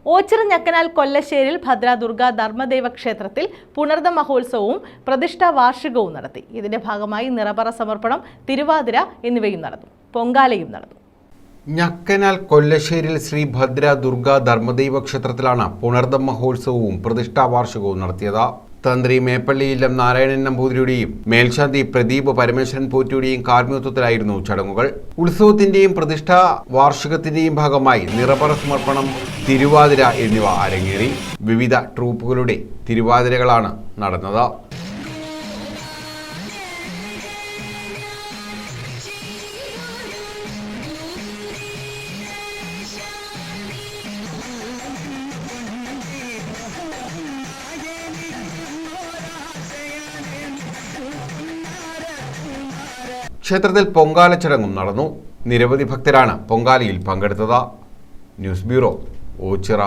ഓച്ചിറ ഞക്കനാൽ കൊല്ലശ്ശേരിൽ ഭദ്ര ദുർഗ ധർമ്മദേവ ക്ഷേത്രത്തിൽ പുണർദ മഹോത്സവവും പ്രതിഷ്ഠാ വാർഷികവും നടത്തി. ഇതിന്റെ ഭാഗമായി നിറപറ സമർപ്പണം, തിരുവാതിര എന്നിവയും നടന്നു. പൊങ്കാലയും നടന്നു. ഞക്കനാൽ കൊല്ലശ്ശേരിൽ ശ്രീ ഭദ്ര ദുർഗ ധർമ്മദൈവ ക്ഷേത്രത്തിലാണ് പുണർദ മഹോത്സവവും പ്രതിഷ്ഠാ വാർഷികവും നടത്തിയത്. തന്ത്രി മേപ്പള്ളി ഇല്ലം നാരായണൻ നമ്പൂതിരിയുടെയും മേൽശാന്തി പ്രദീപ് പരമേശ്വരൻ പോറ്റിയുടെയും കാർമ്മികത്വത്തിലായിരുന്നു ചടങ്ങുകൾ. ഉത്സവത്തിന്റെയും പ്രതിഷ്ഠാ വാർഷികത്തിന്റെയും ഭാഗമായി നിറപറ സമർപ്പണം, തിരുവാതിര എന്നിവ അരങ്ങേറി. വിവിധ ട്രൂപ്പുകളുടെ തിരുവാതിരകളാണ് നടന്നത്. ക്ഷേത്രത്തിൽ പൊങ്കാല ചടങ്ങും നടന്നു. നിരവധി ഭക്തരാണ് പൊങ്കാലയിൽ പങ്കെടുത്തത്. News bureau, Ochira.